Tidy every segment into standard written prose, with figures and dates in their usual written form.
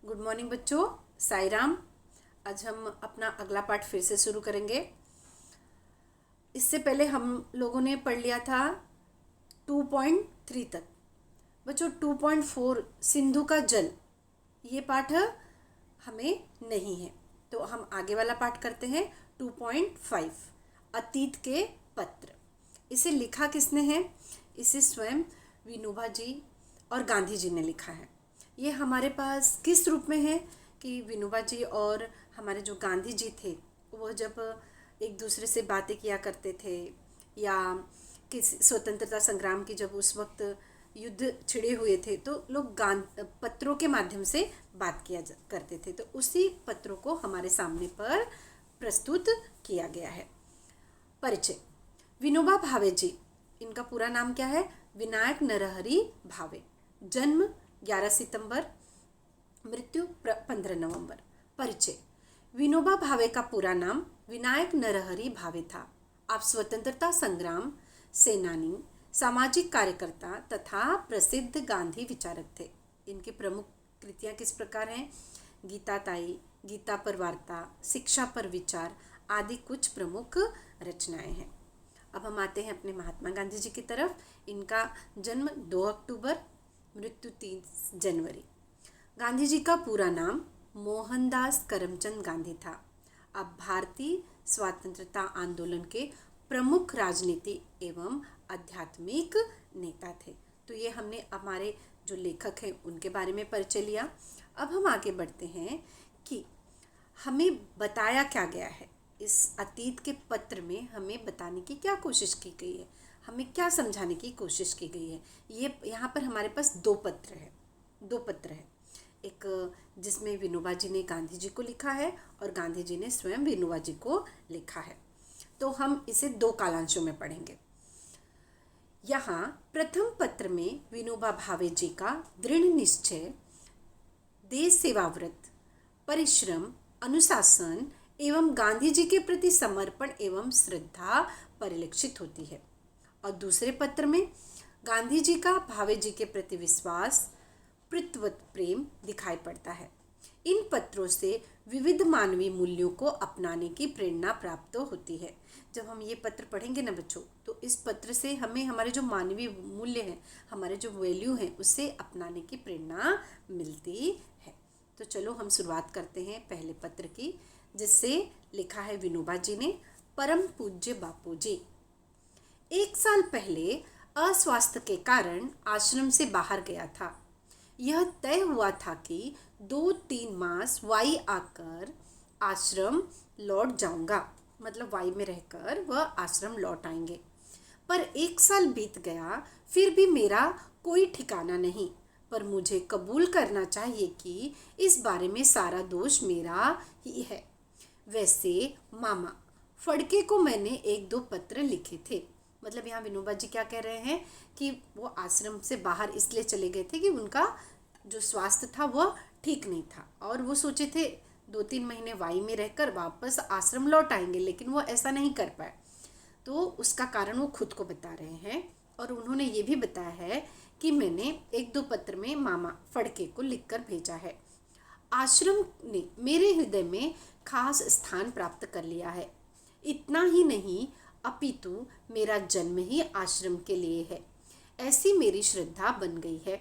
Good morning बच्चों। साई राम। आज हम अपना अगला पाठ फिर से शुरू करेंगे। इससे पहले हम लोगों ने पढ़ लिया था 2.3 तक। बच्चों 2.4 सिंधु का जल, ये पाठ हमें नहीं है, तो हम आगे वाला पाठ करते हैं 2.5 अतीत के पत्र। इसे लिखा किसने है? इसे स्वयं विनोबा जी और गांधी जी ने लिखा है। ये हमारे पास किस रूप में है कि विनोबा जी और हमारे जो गांधी जी थे वो जब एक दूसरे से बातें किया करते थे या किस स्वतंत्रता संग्राम की जब उस वक्त युद्ध छिड़े हुए थे तो लोग पत्रों के माध्यम से बात करते थे, तो उसी पत्रों को हमारे सामने पर प्रस्तुत किया गया है। परिचय। विनोबा भावे जी, इनका पूरा नाम क्या है? विनायक नरहरि भावे। जन्म 11 सितंबर, मृत्यु 15 नवंबर। परिचय। विनोबा भावे का पूरा नाम विनायक नरहरि भावे था। आप स्वतंत्रता संग्राम सेनानी, सामाजिक कार्यकर्ता तथा प्रसिद्ध गांधी विचारक थे। इनकी प्रमुख कृतियां किस प्रकार हैं? गीता ताई, गीता पर वार्ता, शिक्षा पर विचार आदि कुछ प्रमुख रचनाएं हैं। अब हम आते हैं अपने महात्मा गांधी जी की तरफ। इनका जन्म 2 अक्टूबर, मृत्यु 3 जनवरी। गांधी जी का पूरा नाम मोहनदास करमचंद गांधी था। अब भारतीय स्वतंत्रता आंदोलन के प्रमुख राजनीति एवं आध्यात्मिक नेता थे। तो ये हमने हमारे जो लेखक हैं उनके बारे में परिचय लिया। अब हम आगे बढ़ते हैं कि हमें बताया क्या गया है इस अतीत के पत्र में। हमें बताने की क्या कोशिश की गई है, हमें क्या समझाने की कोशिश की गई है। ये यहाँ पर हमारे पास दो पत्र है। एक जिसमें विनोबा जी ने गांधी जी को लिखा है और गांधी जी ने स्वयं विनोबा जी को लिखा है। तो हम इसे दो कालांशों में पढ़ेंगे। यहाँ प्रथम पत्र में विनोबा भावे जी का दृढ़ निश्चय, देश सेवा व्रत, परिश्रम, अनुशासन एवं गांधी जी के प्रति समर्पण एवं श्रद्धा परिलक्षित होती है। और दूसरे पत्र में गांधी जी का भावे जी के प्रति विश्वास, पितृवत प्रेम दिखाई पड़ता है। इन पत्रों से विविध मानवीय मूल्यों को अपनाने की प्रेरणा प्राप्त होती है। जब हम ये पत्र पढ़ेंगे ना बच्चों, तो इस पत्र से हमें हमारे जो मानवीय मूल्य हैं, हमारे जो वैल्यू हैं, उससे अपनाने की प्रेरणा मिलती है। तो चलो हम शुरुआत करते हैं पहले पत्र की, जिससे लिखा है विनोबा जी ने। परम पूज्य बापू जी, 1 साल पहले अस्वास्थ्य के कारण आश्रम से बाहर गया था। यह तय हुआ था कि 2-3 मास वाई आकर आश्रम लौट जाऊंगा, मतलब वाई में रहकर वह आश्रम लौट आएंगे। पर 1 साल बीत गया, फिर भी मेरा कोई ठिकाना नहीं। पर मुझे कबूल करना चाहिए कि इस बारे में सारा दोष मेरा ही है। वैसे मामा फड़के को मैंने 1-2 पत्र लिखे थे। मतलब यहाँ विनोबा जी क्या कह रहे हैं कि वो आश्रम से बाहर इसलिए चले गए थे कि उनका जो स्वास्थ्य था वह ठीक नहीं था और वो सोचे थे 2-3 महीने वाई में रहकर वापस आश्रम लौट आएंगे, लेकिन वो ऐसा नहीं कर पाए। तो उसका कारण वो खुद को बता रहे हैं। और उन्होंने ये भी बताया है कि मैंने 1-2 पत्र में मामा फड़के को लिखकर भेजा है। आश्रम ने मेरे हृदय में खास स्थान प्राप्त कर लिया है। इतना ही नहीं, अपितु मेरा जन्म ही आश्रम के लिए है, ऐसी मेरी श्रद्धा बन गई है।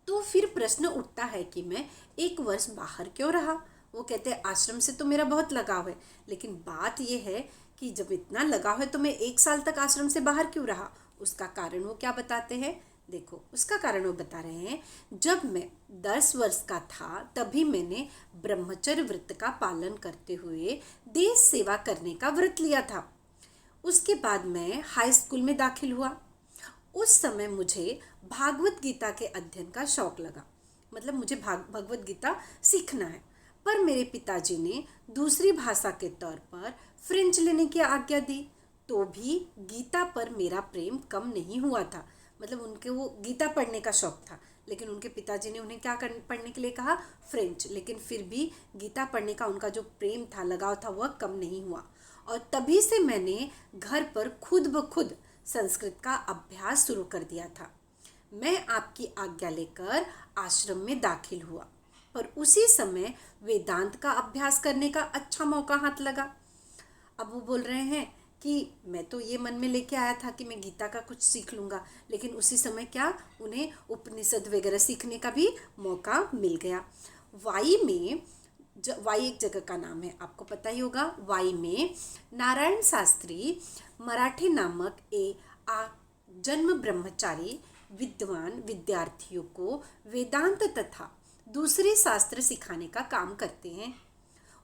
तो फिर प्रश्न उठता है कि मैं 1 वर्ष बाहर क्यों रहा। वो कहते हैं आश्रम से तो मेरा बहुत लगाव है, लेकिन बात यह है कि जब इतना लगाव है तो मैं 1 साल तक आश्रम से बाहर क्यों रहा। उसका कारण वो क्या बताते हैं? देखो, उसका कारण वो बता रहे हैं, जब मैं 10 वर्ष का था तभी मैंने ब्रह्मचर्य व्रत का पालन करते हुए देश सेवा करने का व्रत लिया था। उसके बाद मैं हाई स्कूल में दाखिल हुआ। उस समय मुझे भागवत गीता के अध्ययन का शौक लगा, मतलब मुझे भगवत गीता सीखना है। पर मेरे पिताजी ने दूसरी भाषा के तौर पर फ्रेंच लेने की आज्ञा दी, तो भी गीता पर मेरा प्रेम कम नहीं हुआ था। मतलब उनके वो गीता पढ़ने का शौक था, लेकिन उनके पिताजी ने उन्हें क्या पढ़ने के लिए कहा? फ्रेंच। लेकिन फिर भी गीता पढ़ने का उनका जो प्रेम था, लगाव था, वह कम नहीं हुआ। और तभी से मैंने घर पर खुद ब खुद संस्कृत का अभ्यास शुरू कर दिया था। मैं आपकी आज्ञा लेकर आश्रम में दाखिल हुआ। पर उसी समय वेदांत का अभ्यास करने का अच्छा मौका हाथ लगा। अब वो बोल रहे हैं कि मैं तो ये मन में लेके आया था कि मैं गीता का कुछ सीख लूँगा, लेकिन उसी समय क्या उन्हें उपनिषद वगैरह सीखने का भी मौका मिल गया। वाई में वाई एक जगह का नाम है, आपको पता ही होगा। वाई में नारायण शास्त्री मराठे नामक जन्म ब्रह्मचारी विद्वान विद्यार्थियों को वेदांत तथा दूसरे शास्त्र सिखाने का काम करते हैं।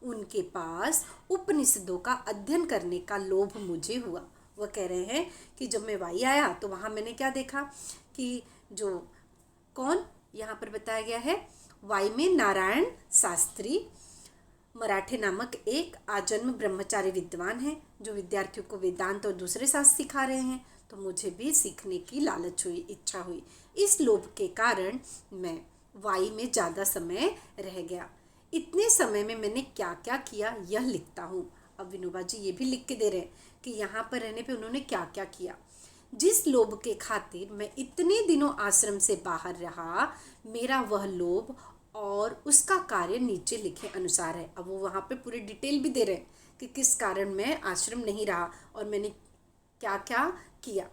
उनके पास उपनिषदों का अध्ययन करने का लोभ मुझे हुआ। वह कह रहे हैं कि जब मैं वाई आया तो वहाँ मैंने क्या देखा कि जो कौन यहाँ पर बताया गया है, वाई में नारायण शास्त्री मराठे नामक एक आजन्म ब्रह्मचारी विद्वान हैं जो विद्यार्थियों को वेदांत और दूसरे शास्त्र सिखा रहे हैं। तो मुझे भी सीखने की लालच हुई, इच्छा हुई। इस लोभ के कारण मैं वाई में ज़्यादा समय रह गया। इतने समय में मैंने क्या क्या किया यह लिखता हूँ। अब विनोबा जी ये भी लिख के दे रहे हैं कि यहाँ पर रहने पे उन्होंने क्या क्या किया। जिस लोभ के खातिर मैं इतने दिनों आश्रम से बाहर रहा, मेरा वह लोभ और उसका कार्य नीचे लिखे अनुसार है। अब वो वहाँ पे पूरी डिटेल भी दे रहे हैं कि किस कारण मैं आश्रम नहीं रहा और मैंने क्या क्या किया।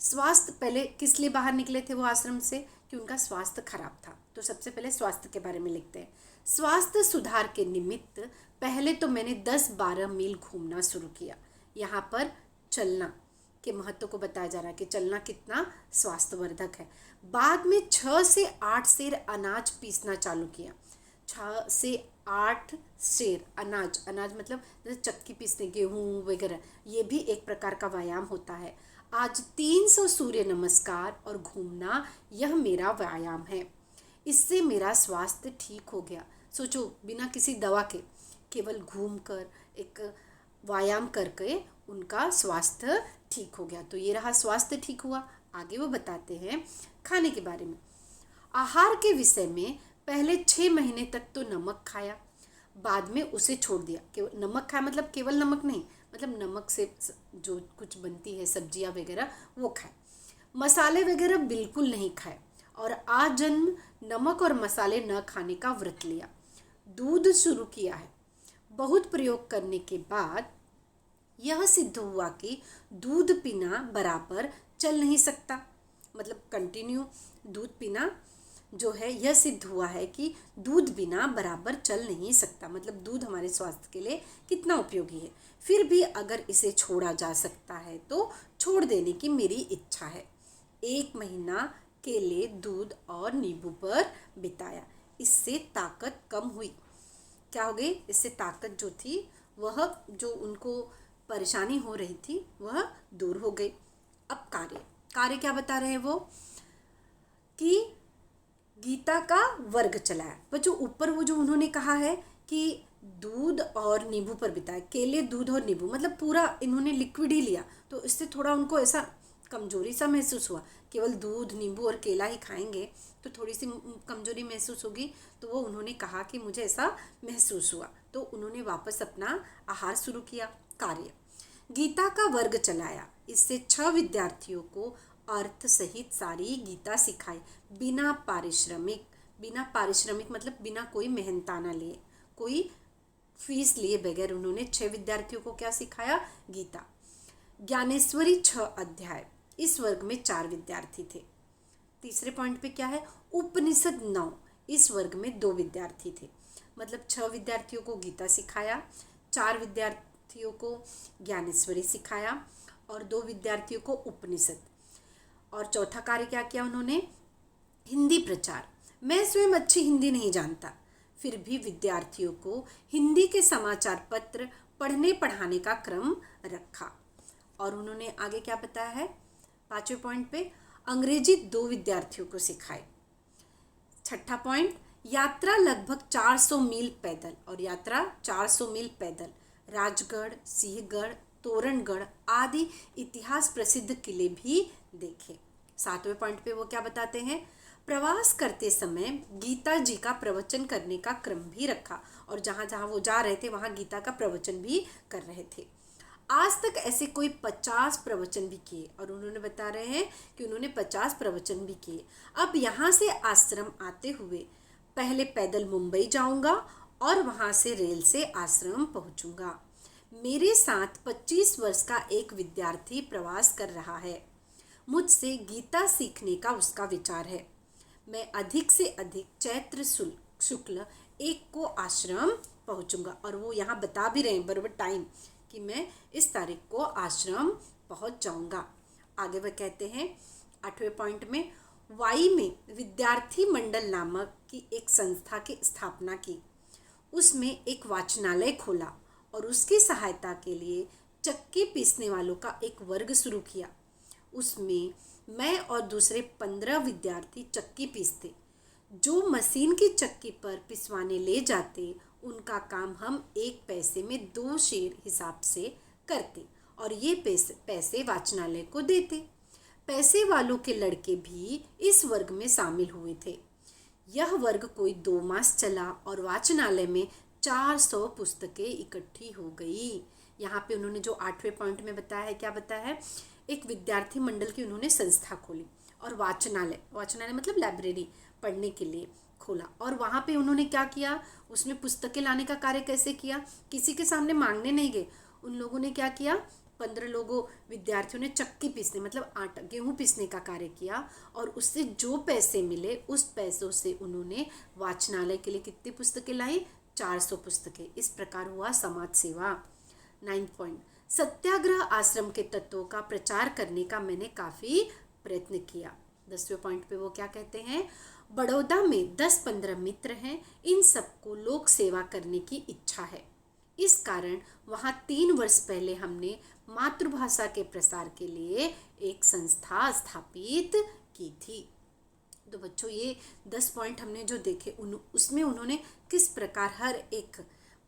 स्वास्थ्य, पहले किस लिए बाहर निकले थे वो आश्रम से, कि उनका स्वास्थ्य खराब था। तो सबसे पहले स्वास्थ्य के बारे में लिखते हैं। स्वास्थ्य सुधार के निमित्त पहले तो मैंने 10-12 मील घूमना शुरू किया। यहाँ पर चलना के महत्व को बताया जा रहा है कि चलना कितना स्वास्थ्यवर्धक है। बाद में 6 से 8 सेर अनाज पीसना चालू किया। 6 से 8 सेर अनाज, अनाज मतलब जैसे चक्की पीसने, गेहूँ वगैरह, ये भी एक प्रकार का व्यायाम होता है। आज 300 सूर्य नमस्कार और घूमना, यह मेरा व्यायाम है। इससे मेरा स्वास्थ्य ठीक हो गया। सोचो, बिना किसी दवा के, केवल घूमकर एक व्यायाम करके उनका स्वास्थ्य ठीक हो गया। तो ये रहा, स्वास्थ्य ठीक हुआ। आगे वो बताते हैं खाने के बारे में। आहार के विषय में पहले 6 महीने तक तो नमक खाया, बाद में उसे छोड़ दिया। केवल नमक खाया मतलब केवल नमक नहीं, मतलब नमक से जो कुछ बनती है सब्जियां वगैरह वो खाए। मसाले वगैरह बिल्कुल नहीं खाए और आजन्म नमक और मसाले न खाने का व्रत लिया। दूध शुरू किया है। बहुत प्रयोग करने के बाद यह सिद्ध हुआ कि दूध पीना बराबर चल नहीं सकता। मतलब कंटिन्यू दूध पीना जो है, यह सिद्ध हुआ है कि दूध बिना बराबर चल नहीं सकता। मतलब दूध हमारे स्वास्थ्य के लिए कितना उपयोगी है। फिर भी अगर इसे छोड़ा जा सकता है तो छोड़ देने की मेरी इच्छा है। 1 महीना केले, दूध और नींबू पर बिताया। इससे ताकत कम हुई। क्या हो गई? इससे ताकत जो थी, वह जो उनको परेशानी हो रही थी वह दूर हो गई। अब कार्य क्या बता रहे हैं वो, कि गीता का वर्ग चलाया। वो जो ऊपर वो जो उन्होंने कहा है कि दूध और नींबू पर बिताया, केले, दूध और नींबू, मतलब पूरा इन्होंने लिक्विड ही लिया। तो इससे थोड़ा उनको ऐसा कमजोरी सा महसूस हुआ। केवल दूध, नींबू और केला ही खाएंगे तो थोड़ी सी कमजोरी महसूस होगी। तो वो उन्होंने कहा कि मुझे ऐसा महसूस हुआ, तो उन्होंने वापस अपना आहार शुरू किया। कार्य, गीता का वर्ग चलाया। इससे 6 विद्यार्थियों को अर्थ सहित सारी गीता सिखाई, बिना पारिश्रमिक मतलब बिना कोई मेहनताना लिए, कोई फीस लिए बगैर उन्होंने 6 विद्यार्थियों को क्या सिखाया? गीता। ज्ञानेश्वरी 6 अध्याय। इस वर्ग में 4 विद्यार्थी थे। तीसरे पॉइंट पे क्या है? उपनिषद 9। इस वर्ग में 2 विद्यार्थी थे। मतलब 6 विद्यार्थियों को गीता सिखाया, 4 विद्यार्थियों को ज्ञानेश्वरी सिखाया और 2 विद्यार्थियों को उपनिषद। और चौथा कार्य क्या किया उन्होंने? हिंदी प्रचार। मैं स्वयं अच्छी हिंदी नहीं जानता, फिर भी विद्यार्थियों को हिंदी के समाचार पत्र पढ़ने पढ़ाने का क्रम रखा। और उन्होंने आगे क्या बताया है 5वें पॉइंट पे? अंग्रेजी 2 विद्यार्थियों को सिखाए। 6ठा पॉइंट, यात्रा लगभग 400 मील पैदल। और यात्रा 400 मील पैदल राजगढ़, सिंहगढ़, तोरणगढ़ आदि इतिहास प्रसिद्ध किले भी देखे। 7वें पॉइंट पे वो क्या बताते हैं? प्रवास करते समय गीता जी का प्रवचन करने का क्रम भी रखा। और जहाँ जहाँ वो जा रहे थे वहाँ गीता का प्रवचन भी कर रहे थे। आज तक ऐसे कोई 50 प्रवचन भी किए। और उन्होंने बता रहे हैं कि उन्होंने 50 प्रवचन भी किए। अब यहाँ से आश्रम आते हुए पहले पैदल मुंबई जाऊंगा और वहां से रेल से आश्रम पहुंचूंगा। मेरे साथ 25 वर्ष का एक विद्यार्थी प्रवास कर रहा है। मुझसे गीता सीखने का उसका विचार है। मैं अधिक से अधिक चैत्र शुक्ल 1 को आश्रम पहुंचूंगा। और वो यहाँ बता भी रहे हैं बराबर टाइम कि मैं इस तारीख को आश्रम पहुंच जाऊंगा। आगे वह कहते हैं 8वें पॉइंट में, वाई में विद्यार्थी मंडल नामक की एक संस्था की स्थापना की। उसमें एक वाचनालय खोला और उसकी सहायता के लिए चक्की पीसने वालों का एक वर्ग शुरू किया। उसमें मैं और दूसरे 15 विद्यार्थी चक्की पीसते। जो मशीन की चक्की पर पिसवाने ले जाते उनका काम हम 1 पैसे में 2 शेर हिसाब से करते और ये पैसे वाचनालय को देते। पैसे वालों के लड़के भी इस वर्ग में शामिल हुए थे। यह वर्ग कोई 2 मास चला और वाचनालय में 400 पुस्तकें इकट्ठी हो गई। यहाँ पे उन्होंने जो 8वें पॉइंट में बताया है, क्या बताया है, एक विद्यार्थी मंडल की उन्होंने संस्था खोली और वाचनालय मतलब लाइब्रेरी पढ़ने के लिए खोला। और वहाँ पे उन्होंने क्या किया, उसमें पुस्तकें लाने का कार्य कैसे किया, किसी के सामने मांगने नहीं गए। उन लोगों ने क्या किया, 15 लोगों विद्यार्थियों ने चक्की पीसने मतलब आटा गेहूँ पीसने का कार्य किया और उससे जो पैसे मिले उस पैसों से उन्होंने वाचनालय के लिए कितनी पुस्तकें लाई, 400 पुस्तकें। इस प्रकार हुआ समाज सेवा। 9 पॉइंट, सत्याग्रह आश्रम के तत्वों का प्रचार करने का मैंने काफ़ी प्रयत्न किया। 10वें पॉइंट पे वो क्या कहते हैं, बड़ौदा में 10-15 मित्र हैं। इन सबको लोक सेवा करने की इच्छा है। इस कारण वहाँ 3 वर्ष पहले हमने मातृभाषा के प्रसार के लिए एक संस्था स्थापित की थी। तो बच्चों ये 10 पॉइंट हमने जो देखे उसमें उन्होंने किस प्रकार हर एक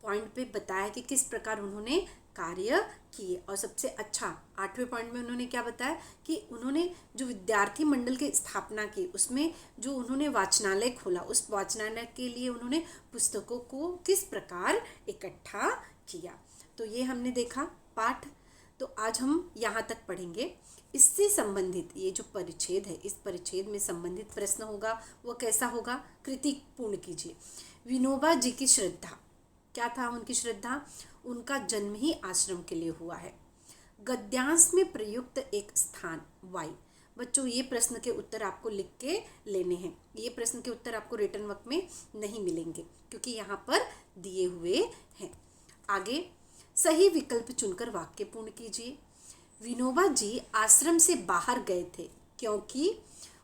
पॉइंट पे बताया कि किस प्रकार उन्होंने कार्य किए। और सबसे अच्छा 8वें पॉइंट में उन्होंने क्या बताया कि उन्होंने जो विद्यार्थी मंडल की स्थापना की उसमें जो उन्होंने वाचनालय खोला, उस वाचनालय के लिए उन्होंने पुस्तकों को किस प्रकार इकट्ठा किया। तो ये हमने देखा पाठ। तो आज हम यहाँ तक पढ़ेंगे। इससे संबंधित ये जो परिच्छेद है, इस परिच्छेद में संबंधित प्रश्न होगा वो कैसा होगा, कृति पूर्ण कीजिए। विनोबा जी की श्रद्धा, क्या था उनकी श्रद्धा, उनका जन्म ही आश्रम के लिए हुआ है। गद्यांश में प्रयुक्त एक स्थान वाई। बच्चों ये प्रश्न के उत्तर आपको लिख के लेने हैं। ये प्रश्न के उत्तर आपको रिटन वर्क में नहीं मिलेंगे क्योंकि यहाँ पर दिए हुए हैं। आगे सही विकल्प चुनकर वाक्य पूर्ण कीजिए। विनोबा जी आश्रम से बाहर गए थे क्योंकि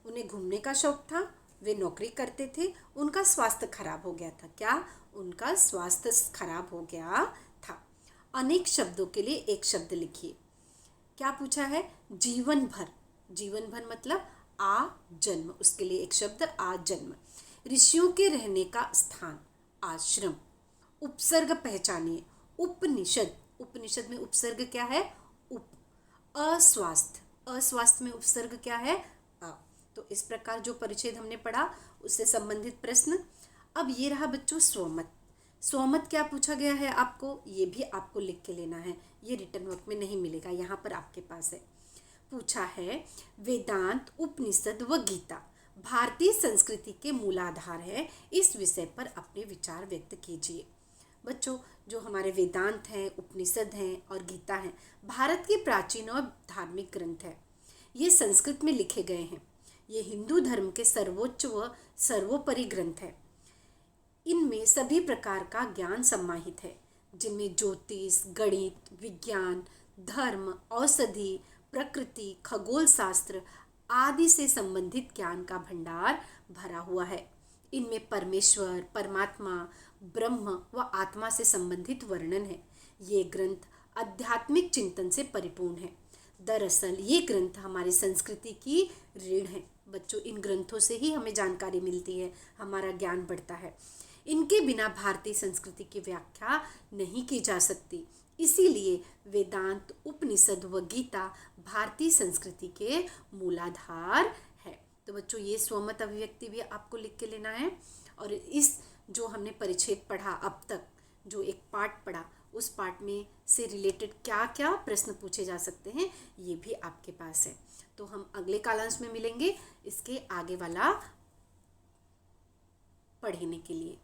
उन्हें घूमने का शौक था, वे नौकरी करते थे, उनका स्वास्थ्य खराब हो गया था। क्या, उनका स्वास्थ्य खराब हो गया था। अनेक शब्दों के लिए एक शब्द लिखिए। क्या पूछा है, जीवन भर। जीवन भर मतलब आ जन्म, उसके लिए एक शब्द आ जन्म। ऋषियों के रहने का स्थान आश्रम। उपसर्ग पहचानिए। उपनिषद, उपनिषद में उपसर्ग क्या है, उप। अस्वास्थ्य, अस्वास्थ्य में उपसर्ग क्या है, अ। तो इस प्रकार जो परिच्छेद हमने पढ़ा उससे संबंधित प्रश्न। अब ये रहा बच्चों स्वमत। स्वमत क्या पूछा गया है आपको, ये भी आपको लिख के लेना है, ये रिटर्न वर्क में नहीं मिलेगा, यहाँ पर आपके पास है। पूछा है वेदांत, उपनिषद व गीता भारतीय संस्कृति के मूलाधार है, इस विषय पर अपने विचार व्यक्त कीजिए। बच्चों जो हमारे वेदांत हैं, उपनिषद हैं और गीता हैं, भारत के प्राचीन और धार्मिक ग्रंथ है। ये संस्कृत में लिखे गए हैं। ये हिंदू धर्म के सर्वोच्च व सर्वोपरि ग्रंथ है। इनमें सभी प्रकार का ज्ञान समाहित है, जिनमें ज्योतिष, गणित, विज्ञान, धर्म, औषधि, प्रकृति, खगोल शास्त्र आदि से संबंधित ज्ञान का भंडार भरा हुआ है। इनमें परमेश्वर, परमात्मा, ब्रह्म व आत्मा से संबंधित वर्णन है। ये ग्रंथ आध्यात्मिक चिंतन से परिपूर्ण है। दरअसल ये ग्रंथ हमारी संस्कृति की रीढ़ है। बच्चों इन ग्रंथों से ही हमें जानकारी मिलती है, हमारा ज्ञान बढ़ता है। इनके बिना भारतीय संस्कृति की व्याख्या नहीं की जा सकती। इसीलिए वेदांत, उपनिषद व गीता भारतीय संस्कृति के मूलाधार है। तो बच्चों ये स्वमत अभिव्यक्ति भी आपको लिख के लेना है। और इस जो हमने परिच्छेद पढ़ा अब तक, जो एक पार्ट पढ़ा, उस पार्ट में से रिलेटेड क्या क्या प्रश्न पूछे जा सकते हैं ये भी आपके पास है। तो हम अगले कालांश में मिलेंगे, इसके आगे वाला पढ़ने के लिए।